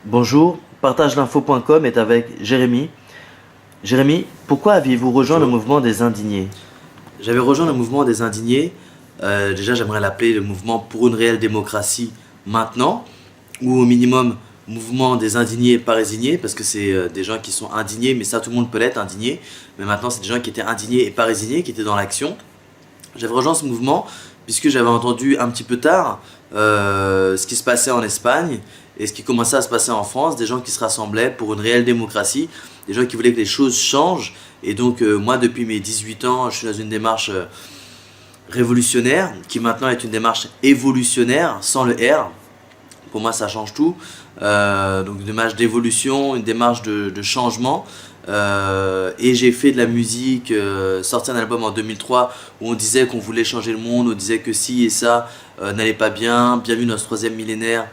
Bonjour, partagelinfo.com est avec Jérémy. Jérémy, pourquoi aviez-vous rejoint le Bonjour. mouvement des indignés? J'avais rejoint le mouvement des indignés. Déjà, j'aimerais l'appeler le mouvement pour une réelle démocratie maintenant, ou au minimum mouvement des indignés et pas résignés, parce que c'est des gens qui sont indignés, mais ça tout le monde peut l'être indigné. Mais maintenant, c'est des gens qui étaient indignés et pas résignés, qui étaient dans l'action. J'avais rejoint ce mouvement puisque j'avais entendu un petit peu tard ce qui se passait en Espagne et ce qui commençait à se passer en France, des gens qui se rassemblaient pour une réelle démocratie, des gens qui voulaient que les choses changent. Et donc moi, depuis mes 18 ans, je suis dans une démarche révolutionnaire, qui maintenant est une démarche évolutionnaire, sans le R. Pour moi, ça change tout. Donc une démarche d'évolution, une démarche de changement. Et j'ai fait de la musique, sorti un album en 2003 où on disait qu'on voulait changer le monde, on disait que si et ça n'allait pas bien, bienvenue dans ce troisième millénaire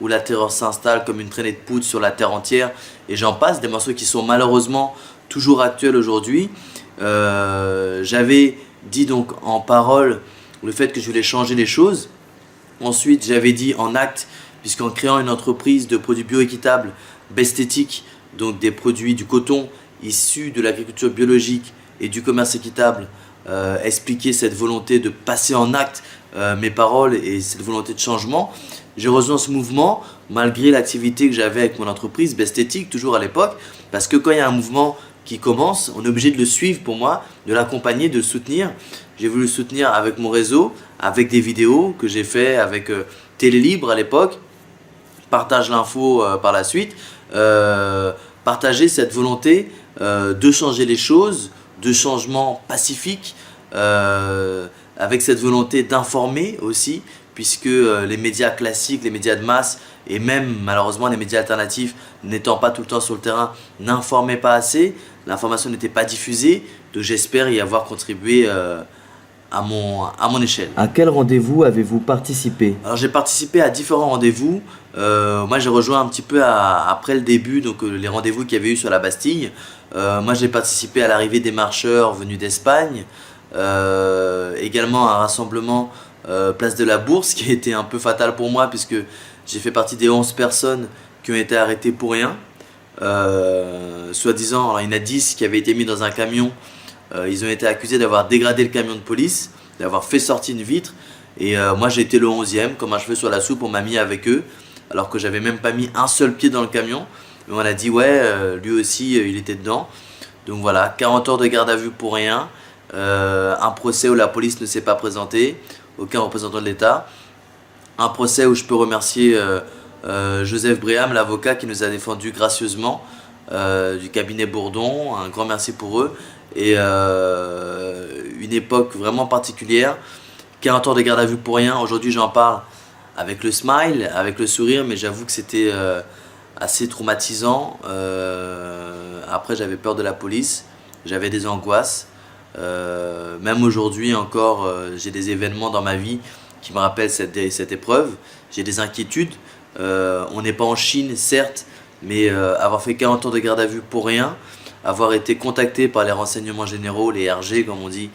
où la terreur s'installe comme une traînée de poudre sur la terre entière, et j'en passe, des morceaux qui sont malheureusement toujours actuels aujourd'hui. J'avais dit donc en parole le fait que je voulais changer les choses. Ensuite, j'avais dit en acte, puisqu'en créant une entreprise de produits bioéquitables, Besthétique, donc des produits du coton issus de l'agriculture biologique et du commerce équitable, expliquer cette volonté de passer en acte mes paroles et cette volonté de changement. J'ai rejoint ce mouvement malgré l'activité que j'avais avec mon entreprise Besthétique, toujours à l'époque, parce que quand il y a un mouvement qui commence, on est obligé de le suivre pour moi, de l'accompagner, de le soutenir. J'ai voulu le soutenir avec mon réseau, avec des vidéos que j'ai fait avec Télé Libre à l'époque, Partage l'info par la suite, partager cette volonté de changer les choses, de changement pacifique, avec cette volonté d'informer aussi, puisque les médias classiques, les médias de masse, et même malheureusement les médias alternatifs, n'étant pas tout le temps sur le terrain, n'informaient pas assez, l'information n'était pas diffusée, donc j'espère y avoir contribué à mon échelle. À quel rendez-vous avez-vous participé? Alors j'ai participé à différents rendez-vous. Moi j'ai rejoint un petit peu après le début, donc les rendez-vous qu'il y avait eu sur la Bastille. Moi j'ai participé à l'arrivée des marcheurs venus d'Espagne. Également à un rassemblement place de la Bourse qui a été un peu fatal pour moi puisque j'ai fait partie des 11 personnes qui ont été arrêtées pour rien. Soi-disant, alors il y en a 10 qui avaient été mis dans un camion. Ils ont été accusés d'avoir dégradé le camion de police, d'avoir fait sortir une vitre. Et moi j'ai été le 11e, comme un cheveu sur la soupe, on m'a mis avec eux, alors que j'avais même pas mis un seul pied dans le camion. Mais on a dit ouais, lui aussi il était dedans. Donc voilà, 40 heures de garde à vue pour rien, un procès où la police ne s'est pas présentée, aucun représentant de l'État, un procès où je peux remercier Joseph Bréham, l'avocat qui nous a défendu gracieusement, du cabinet Bourdon, un grand merci pour eux. Et une époque vraiment particulière, 40 heures de garde à vue pour rien. Aujourd'hui j'en parle avec le smile, avec le sourire, mais j'avoue que c'était assez traumatisant. Après j'avais peur de la police, j'avais des angoisses. Même aujourd'hui encore, j'ai des événements dans ma vie qui me rappellent cette épreuve. J'ai des inquiétudes. On n'est pas en Chine certes, mais avoir fait 40 heures de garde à vue pour rien, avoir été contacté par les renseignements généraux, les RG comme on dit,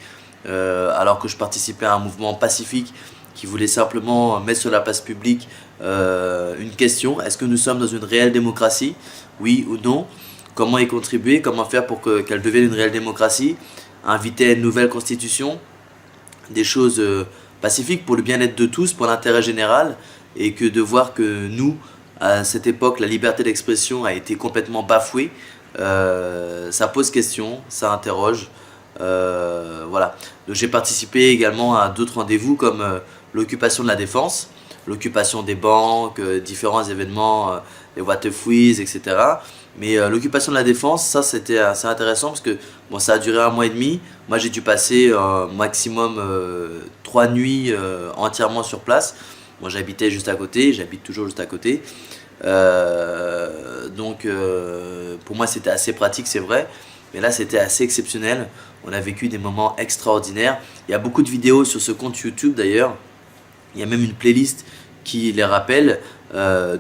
alors que je participais à un mouvement pacifique qui voulait simplement mettre sur la place publique une question: est-ce que nous sommes dans une réelle démocratie? Oui ou non? Comment y contribuer? Comment faire pour qu'elle devienne une réelle démocratie? Inviter à une nouvelle constitution? Des choses pacifiques pour le bien-être de tous, pour l'intérêt général, et que de voir que nous, à cette époque, la liberté d'expression a été complètement bafouée. Ça pose question, ça interroge. Voilà. Donc j'ai participé également à d'autres rendez-vous comme l'occupation de la Défense, l'occupation des banques, différents événements, les what the freeze, etc. Mais l'occupation de la Défense, ça c'était assez intéressant parce que bon, ça a duré 1 mois et demi. Moi j'ai dû passer maximum 3 nuits entièrement sur place. Moi j'habitais juste à côté, j'habite toujours juste à côté. Donc pour moi c'était assez pratique, c'est vrai, mais là c'était assez exceptionnel. On a vécu des moments extraordinaires. Il y a beaucoup de vidéos sur ce compte YouTube d'ailleurs. Il y a même une playlist qui les rappelle,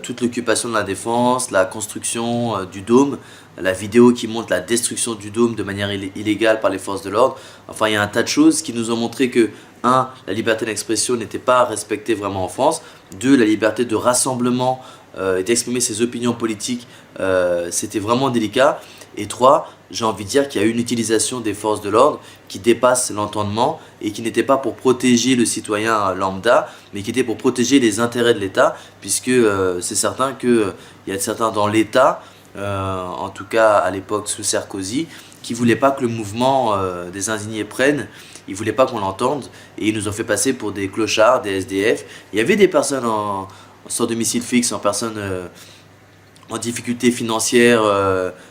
toute l'occupation de la Défense, la construction du dôme, la vidéo qui montre la destruction du dôme de manière illégale par les forces de l'ordre. Enfin, il y a un tas de choses qui nous ont montré que, un, la liberté d'expression n'était pas respectée vraiment en France. Deux, la liberté de rassemblement et d'exprimer ses opinions politiques, c'était vraiment délicat. Et 3, j'ai envie de dire qu'il y a eu une utilisation des forces de l'ordre qui dépasse l'entendement et qui n'était pas pour protéger le citoyen lambda, mais qui était pour protéger les intérêts de l'État, puisque c'est certain qu'il y a certains dans l'État, en tout cas à l'époque sous Sarkozy, qui ne voulaient pas que le mouvement des indignés prenne. Ils ne voulaient pas qu'on l'entende et ils nous ont fait passer pour des clochards, des SDF. Il y avait des personnes sans domicile fixe, en personnes en difficulté financière,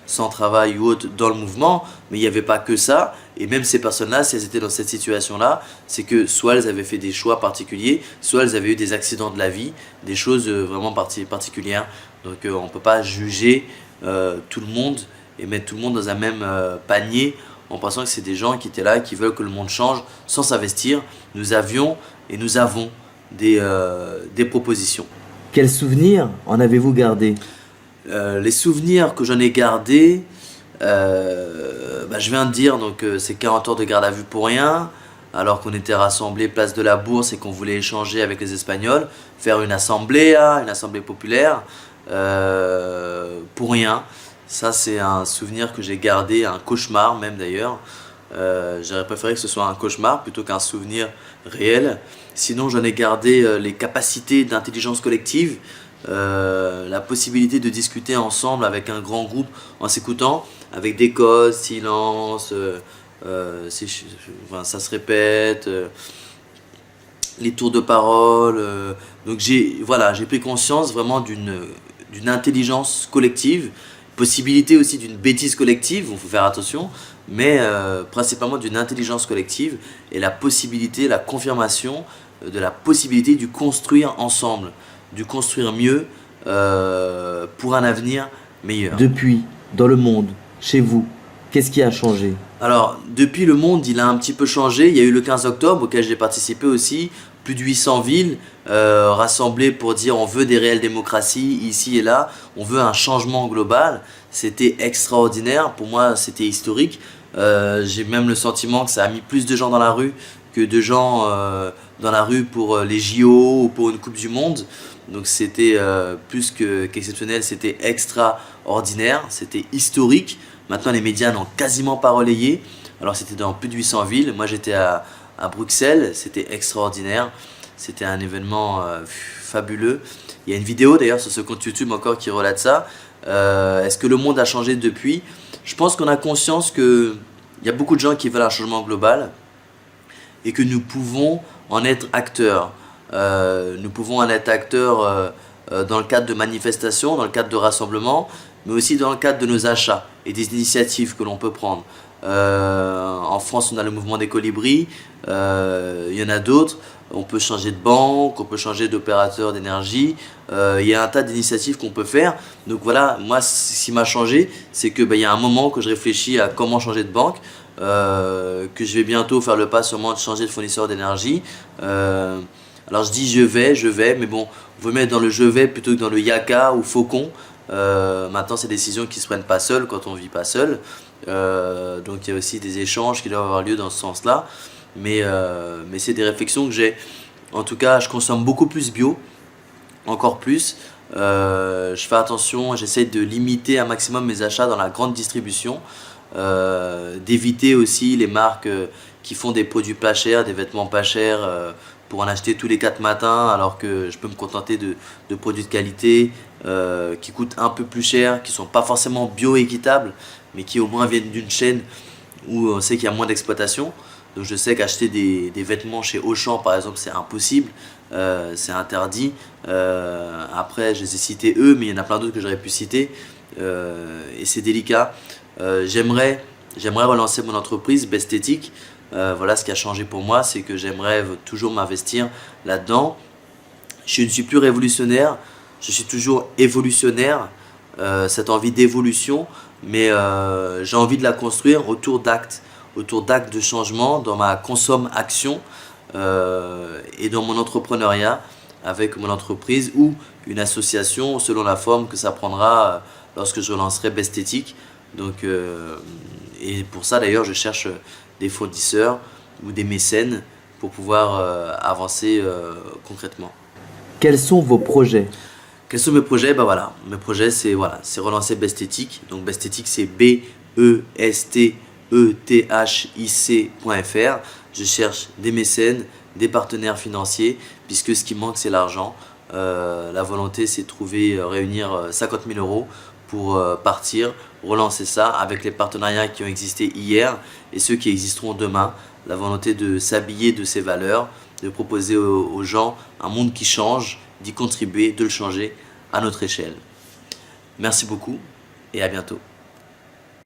sans travail ou autre dans le mouvement, mais il n'y avait pas que ça. Et même ces personnes-là, si elles étaient dans cette situation-là, c'est que soit elles avaient fait des choix particuliers, soit elles avaient eu des accidents de la vie, des choses vraiment particulières. Donc on ne peut pas juger tout le monde et mettre tout le monde dans un même panier en pensant que c'est des gens qui étaient là, qui veulent que le monde change sans s'investir. Nous avions et nous avons des propositions. Quels souvenirs en avez-vous gardé? Les souvenirs que j'en ai gardés, je viens de dire, donc c'est 40 heures de garde à vue pour rien, alors qu'on était rassemblés place de la Bourse et qu'on voulait échanger avec les Espagnols, faire une assemblée populaire, pour rien. Ça, c'est un souvenir que j'ai gardé, un cauchemar même d'ailleurs. J'aurais préféré que ce soit un cauchemar plutôt qu'un souvenir réel. Sinon, j'en ai gardé les capacités d'intelligence collective, la possibilité de discuter ensemble avec un grand groupe en s'écoutant, avec des codes, silence, ça se répète, les tours de parole. Donc j'ai pris conscience vraiment d'une intelligence collective, possibilité aussi d'une bêtise collective, il faut faire attention, mais principalement d'une intelligence collective et la possibilité, la confirmation de la possibilité du construire ensemble, du construire mieux pour un avenir meilleur. Depuis, dans le monde, chez vous, qu'est-ce qui a changé? Alors, depuis, le monde, il a un petit peu changé. Il y a eu le 15 octobre auquel j'ai participé aussi. Plus de 800 villes rassemblées pour dire on veut des réelles démocraties ici et là. On veut un changement global. C'était extraordinaire. Pour moi, c'était historique. J'ai même le sentiment que ça a mis plus de gens dans la rue que de gens dans la rue pour les JO ou pour une Coupe du Monde. Donc c'était plus qu'exceptionnel, c'était extraordinaire, c'était historique. Maintenant les médias n'ont quasiment pas relayé. Alors c'était dans plus de 800 villes. Moi j'étais à Bruxelles, c'était extraordinaire. C'était un événement fabuleux. Il y a une vidéo d'ailleurs sur ce compte YouTube encore qui relate ça. Est-ce que le monde a changé depuis? Je pense qu'on a conscience qu'il y a beaucoup de gens qui veulent un changement global et que nous pouvons en être acteurs. Nous pouvons en être acteurs dans le cadre de manifestations, dans le cadre de rassemblements, mais aussi dans le cadre de nos achats et des initiatives que l'on peut prendre. En France, on a le mouvement des colibris, il y en a d'autres. On peut changer de banque, on peut changer d'opérateur d'énergie. Il y a un tas d'initiatives qu'on peut faire. Donc voilà, moi, ce qui m'a changé, c'est que il y a un moment que je réfléchis à comment changer de banque, que je vais bientôt faire le pas sûrement de changer de fournisseur d'énergie. Alors je dis je vais, mais bon, on veut mettre dans le je vais plutôt que dans le yaka ou faucon. Maintenant, c'est des décisions qui ne se prennent pas seules quand on ne vit pas seul. Donc il y a aussi des échanges qui doivent avoir lieu dans ce sens-là. Mais c'est des réflexions que j'ai. En tout cas, je consomme beaucoup plus bio, encore plus. Je fais attention, j'essaie de limiter un maximum mes achats dans la grande distribution. D'éviter aussi les marques qui font des produits pas chers, des vêtements pas chers, pour en acheter tous les 4 matins, alors que je peux me contenter de produits de qualité qui coûtent un peu plus cher, qui ne sont pas forcément bio-équitables, mais qui au moins viennent d'une chaîne où on sait qu'il y a moins d'exploitation. Donc je sais qu'acheter des vêtements chez Auchan par exemple c'est impossible, c'est interdit. Après je les ai cités eux, mais il y en a plein d'autres que j'aurais pu citer, et c'est délicat. J'aimerais relancer mon entreprise Besthétique. Voilà ce qui a changé pour moi, c'est que j'aimerais toujours m'investir là-dedans. Je ne suis plus révolutionnaire, je suis toujours évolutionnaire, cette envie d'évolution, mais j'ai envie de la construire autour d'actes de changement dans ma consomme-action et dans mon entrepreneuriat avec mon entreprise ou une association selon la forme que ça prendra lorsque je lancerai Besthétique. Donc, et pour ça d'ailleurs je cherche des fournisseurs ou des mécènes pour pouvoir avancer concrètement. Quels sont vos projets? Quels sont mes projets? Bah voilà, mes projets c'est relancer Bestétique. Donc Bestétique c'est BESTETHIC.fr. Je cherche des mécènes, des partenaires financiers, puisque ce qui manque c'est l'argent. La volonté c'est de réunir 50 000 euros pour partir, relancer ça avec les partenariats qui ont existé hier et ceux qui existeront demain. La volonté de s'habiller de ces valeurs, de proposer aux gens un monde qui change, d'y contribuer, de le changer à notre échelle. Merci beaucoup et à bientôt.